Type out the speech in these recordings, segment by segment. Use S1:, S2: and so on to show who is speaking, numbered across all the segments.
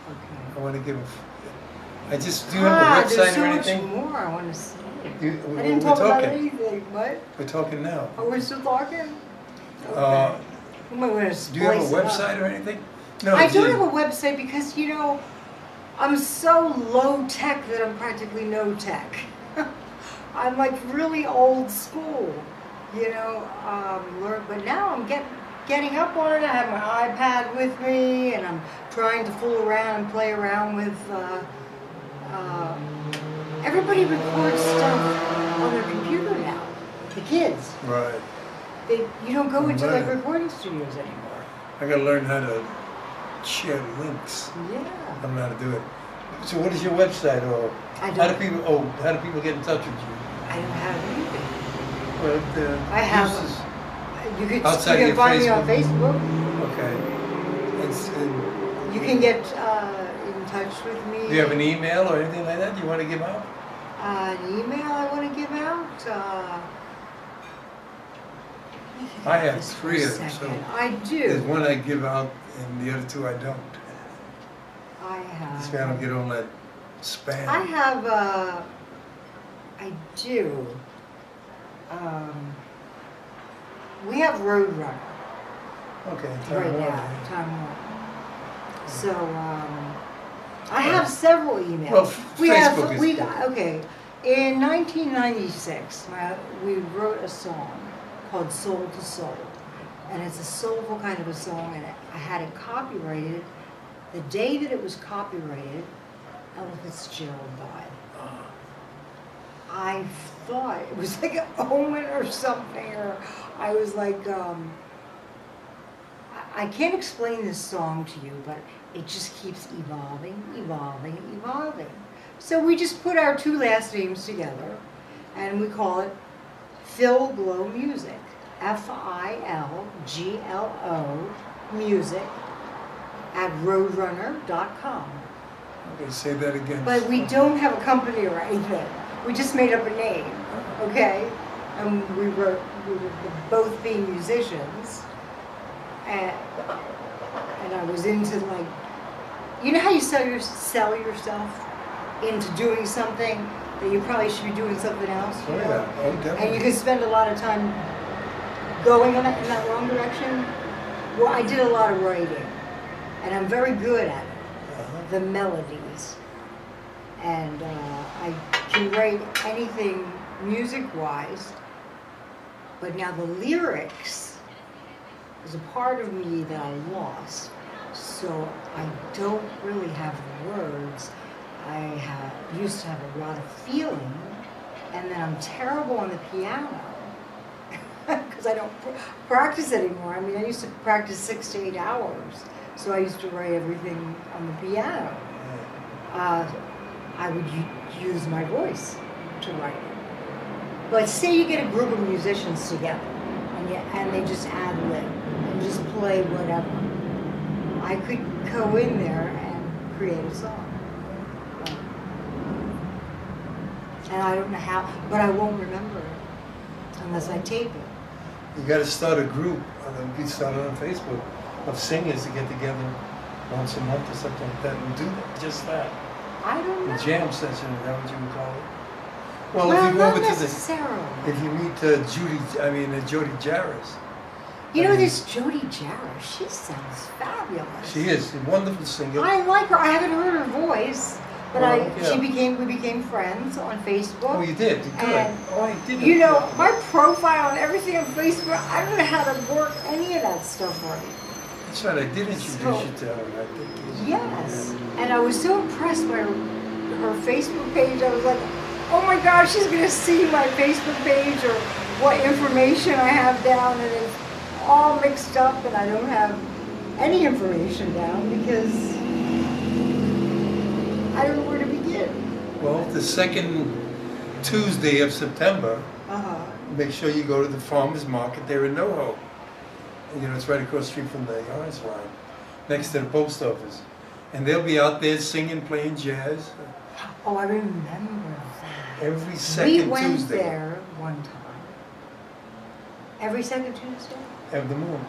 S1: Okay.
S2: I want to give I just, do you have a website
S1: there's so
S2: or anything?
S1: much more I want to say.
S2: We're
S1: I didn't talk about
S2: talking.
S1: anything. What?
S2: We're talking now.
S1: Oh, we're still talking? Okay. I'm gonna
S2: Do you have a
S1: splice it up.
S2: website or anything? No,
S1: I don't have a website because, I'm so low tech that I'm practically no tech. I'm like really old school, but now I'm getting up on it. I have my iPad with me and I'm trying to fool around and play around with, everybody records stuff on their computer now, the kids.
S2: Right.
S1: You don't go into like
S2: Right.
S1: recording studios anymore.
S2: I gotta learn how to share links.
S1: Yeah.
S2: I don't know how to do it. So what is your website, or
S1: I
S2: how
S1: don't,
S2: do people get in touch with you?
S1: I don't have anything.
S2: Well,
S1: I have. You
S2: Outside
S1: can
S2: your
S1: find me on
S2: Facebook.
S1: Facebook.
S2: Okay.
S1: You can get in touch with me.
S2: Do you have an email or anything like that you want to give out?
S1: An email I want to give out?
S2: I have 3 of them, so
S1: I
S2: there's
S1: do.
S2: one I give out and the other 2 I don't.
S1: I have.
S2: This way I don't get all that spam.
S1: I have, I do. We have Roadrunner
S2: Okay,
S1: right
S2: Time Warner.
S1: now, Time Warner. So, I have several emails.
S2: Well, Facebook is good.
S1: Okay, in 1996, we wrote a song called Soul to Soul. And it's a soulful kind of a song, and I had it copyrighted. The day that it was copyrighted, Ella Fitzgerald died. I thought it was like an omen or something, or I was like, I can't explain this song to you, but it just keeps evolving, evolving, evolving. So we just put our 2 last names together, and we call it Phil Glow Music, FILGLO Music at roadrunner.com.
S2: Okay, say that again.
S1: But we don't have a company or anything. We just made up a name, okay? And we were both being musicians, and I was into like, you know how you sell yourself into doing something that you probably should be doing something else?
S2: Oh, yeah. Oh, definitely.
S1: And you can spend a lot of time going in that wrong direction. Well, I did a lot of writing, and I'm very good at it, the melodies. And I can write anything music-wise, but now the lyrics is a part of me that I lost, so I don't really have the words. I used to have a lot of feeling, and then I'm terrible on the piano because I don't practice anymore. I mean, I used to practice 6 to 8 hours, so I used to write everything on the piano. I would use my voice to write it. But say you get a group of musicians together, and they just ad-lib and just play whatever. I could go in there and create a song. And I don't know how, but I won't remember it unless I tape it.
S2: You got to start a group. You start on Facebook of singers to get together once a month or something like that and do just that.
S1: I don't know.
S2: A jam session, is that what you would call it? Well,
S1: Well,
S2: if you go
S1: not
S2: over to
S1: necessarily.
S2: if you meet Jody Jarris.
S1: You know this Jody Jarris, she sounds fabulous.
S2: She is a wonderful singer.
S1: I like her. I haven't heard her voice, but
S2: Well, yeah.
S1: we became friends on Facebook.
S2: Oh, you did? Good.
S1: And,
S2: Oh, you did.
S1: you know, my profile and everything on Facebook, I don't know how to work any of that stuff right.
S2: That's right, I did introduce you to her, I think.
S1: Yes. And I was so impressed by her Facebook page. I was like, oh my gosh, she's going to see my Facebook page or what information I have down, and it's all mixed up, and I don't have any information down because I don't know where to begin.
S2: Well, the second Tuesday of September, make sure you go to the farmer's market there in NoHo. You know, it's right across the street from the Orange Line, next to the post office. And they'll be out there singing, playing jazz.
S1: Oh, I remember that.
S2: Every second Tuesday.
S1: We went there one time. Every second Tuesday?
S2: Of the month.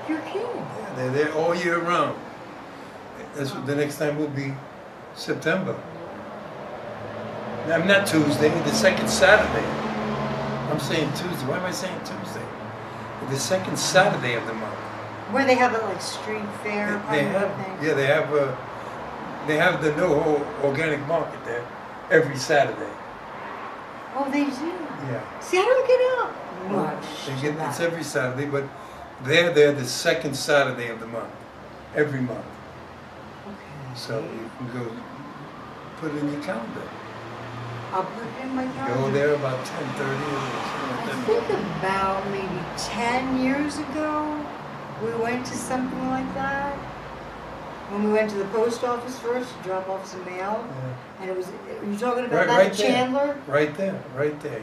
S1: You're kidding.
S2: Yeah, they're there all year round. That's the next time will be September. I'm not Tuesday, the second Saturday. I'm saying Tuesday. Why am I saying Tuesday? The second Saturday of the month.
S1: Where they have it like street fair
S2: They
S1: kind of
S2: have,
S1: thing.
S2: yeah, they have the NoHo organic market there every Saturday.
S1: Oh, they do.
S2: Yeah.
S1: See, I don't get out much.
S2: It's every Saturday, but they're there the second Saturday of the month, every month.
S1: Okay.
S2: So you can go put it in your calendar.
S1: I'll put it in my calendar.
S2: Go there about 10:30 or
S1: I
S2: something
S1: think about maybe 10 years ago, we went to something like that. When we went to the post office first to drop off some mail,
S2: Yeah.
S1: and it was, you talking about that
S2: Right
S1: at
S2: there.
S1: Chandler?
S2: Right there,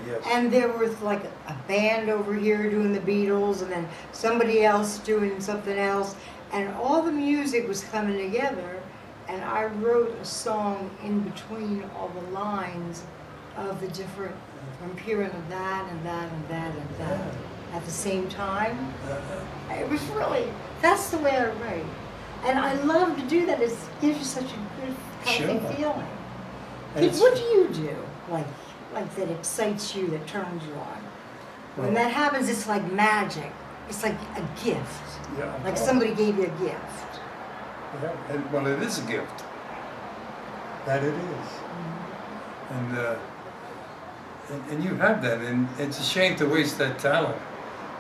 S2: yes.
S1: And there was like a band over here doing the Beatles, and then somebody else doing something else, and all the music was coming together, and I wrote a song in between all the lines of the different, from hearing of that and that and that and that at the same time. It was really, that's the way I write. And I love to do that. It gives you such a good, healthy feeling. What do you do, like that excites you, that turns you on? When that happens, it's like magic. It's like a gift.
S2: Yeah.
S1: Like somebody gave you a gift.
S2: Yeah, well, it is a gift. That it is. And you have that, and it's a shame to waste that talent,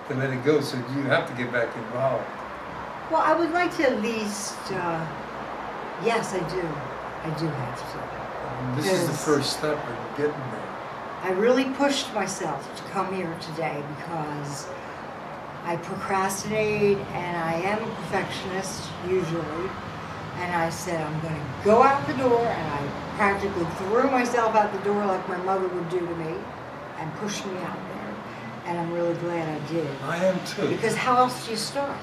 S2: to let it go, so you have to get back involved.
S1: Well, I would like to at least, yes, I do. I do have to.
S2: And this is the first step in getting there.
S1: I really pushed myself to come here today because I procrastinate and I am a perfectionist usually. And I said, I'm going to go out the door, and I practically threw myself out the door like my mother would do to me and pushed me out there. And I'm really glad I did.
S2: I am too.
S1: Because how else do you start?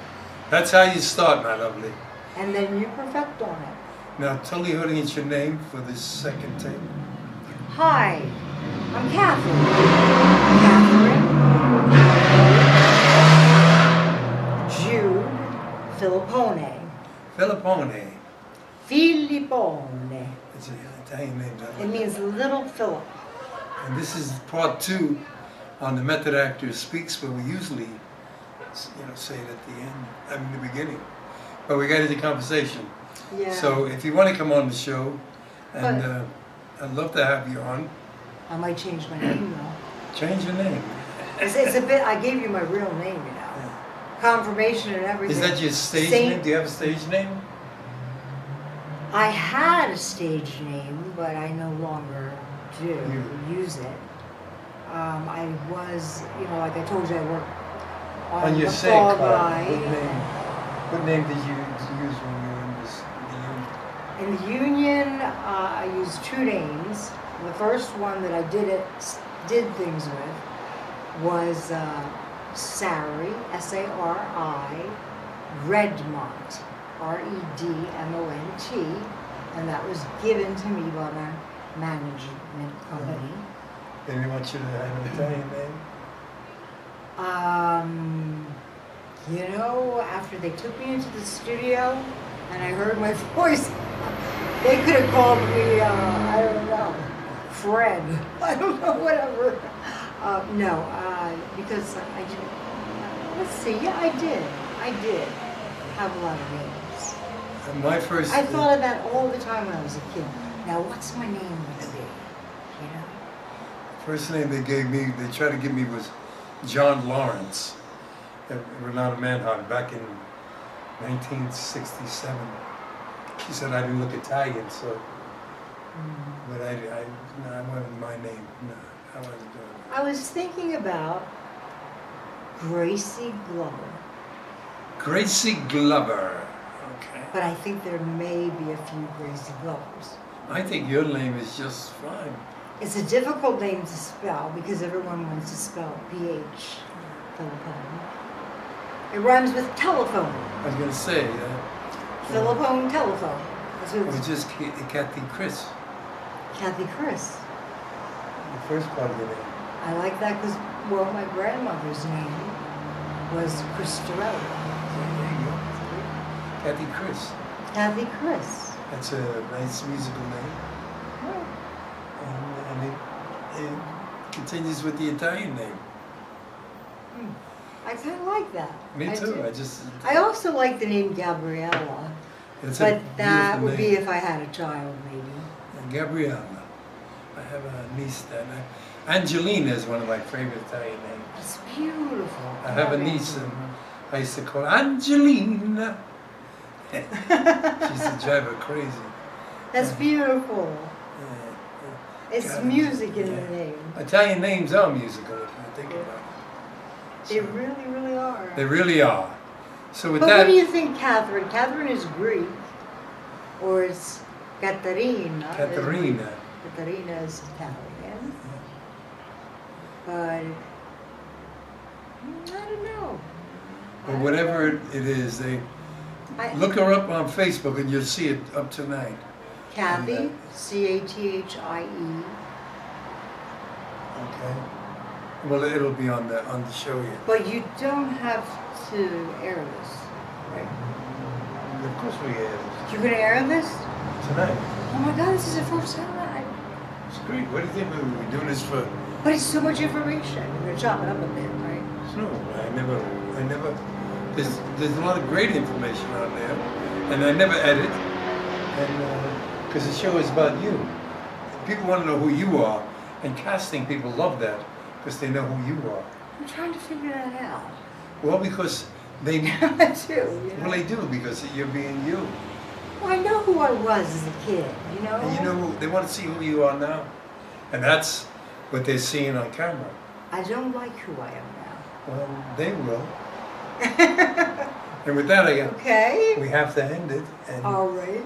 S2: That's how you start, my lovely.
S1: And then you perfect on it.
S2: Now tell the audience your name for this second tape.
S1: Hi, I'm Catherine. Jude Filippone.
S2: Filippone.
S1: Filippone.
S2: It's an Italian name.
S1: It means little Philip.
S2: And this is part 2 on the Method Actor Speaks, where we usually, say it at the end, the beginning. But we got into conversation.
S1: Yeah.
S2: So if you want to come on the show, and I'd love to have you on.
S1: I might change my name though.
S2: Change your name.
S1: It's a bit, I gave you my real name,
S2: Yeah.
S1: Confirmation and everything.
S2: Is that your stage name? Do you have a stage name?
S1: I had a stage name, but I no longer do use it. I was, like I told you, I worked on
S2: your
S1: the
S2: SING
S1: Fall
S2: card,
S1: Guy.
S2: what name did you use when you were in the union?
S1: In the union, I used 2 names. The first one that I did things with was Sari, S-A-R-I, Redmont, R-E-D-M-O-N-T, and that was given to me by my management company.
S2: They didn't want you to have an Italian name?
S1: After they took me into the studio and I heard my voice, they could have called me, I don't know, Fred. I don't know, whatever. Because I didn't, let's see, yeah, I did have a lot of names.
S2: And my first...
S1: I thought of that all the time when I was a kid. Now, what's my name going to be?
S2: First name they gave me, they tried to give me was John Lawrence, a renowned manhunter, back in 1967. She said I didn't look Italian, so... But I wanted my name. No, I wasn't doing it.
S1: I was thinking about Gracie Glover.
S2: Gracie Glover. Okay.
S1: But I think there may be a few Gracie Glovers.
S2: I think your name is just fine.
S1: It's a difficult name to spell because everyone wants to spell P-H, Filippone. It rhymes with telephone.
S2: I was going to say,
S1: Filippone telephone. That's what
S2: it's just Cathie Chris,
S1: Cathie Chris.
S2: the first part of your name.
S1: I like that because, my grandmother's name was Christorelli.
S2: There you go. Cathie Chris.
S1: Cathie Chris.
S2: That's a nice musical name. And it continues with the Italian name.
S1: I kind of like that.
S2: Me
S1: I
S2: too.
S1: do.
S2: I
S1: I also like the name Gabriella,
S2: it's
S1: but
S2: a
S1: that
S2: beautiful
S1: would be
S2: name.
S1: if I had a child, maybe.
S2: Gabriella. I have a niece that. Angelina is one of my favorite Italian names.
S1: It's beautiful.
S2: I have a niece, and I used to call her Angelina. She used to drive her crazy.
S1: That's beautiful.
S2: Yeah.
S1: It's
S2: God,
S1: music in
S2: yeah.
S1: the name.
S2: Italian names are musical, if you think about it.
S1: They really, really are.
S2: They really are. So with
S1: But
S2: that,
S1: what do you think, Catherine? Catherine is Greek, or is Caterina?
S2: Caterina.
S1: Caterina is Italian. But I don't know.
S2: But whatever it is, they look her up on Facebook and you'll see it up tonight.
S1: Cathie, C-A-T-H-I-E.
S2: Okay. Well, it'll be on the show here.
S1: But you don't have to air this, right?
S2: Of course we have
S1: You're gonna air this?
S2: tonight.
S1: Oh my God, this is the first time.
S2: It's great. What do you think we're doing this for?
S1: But it's so much information. We're gonna chop it up a bit, right?
S2: No, I never. There's a lot of great information on there, and I never edit, and because the show is about you. People want to know who you are, and casting people love that because they know who you are.
S1: I'm trying to figure that out.
S2: Well, because they
S1: I do, you know?
S2: well they do because you're being you,
S1: Well, I know who I was as a kid, you know?
S2: and you know they want to see who you are now, and that's what they're seeing on camera.
S1: I don't like who I am now.
S2: Well, they will. And with that,
S1: Okay.
S2: we have to end it. And
S1: All right.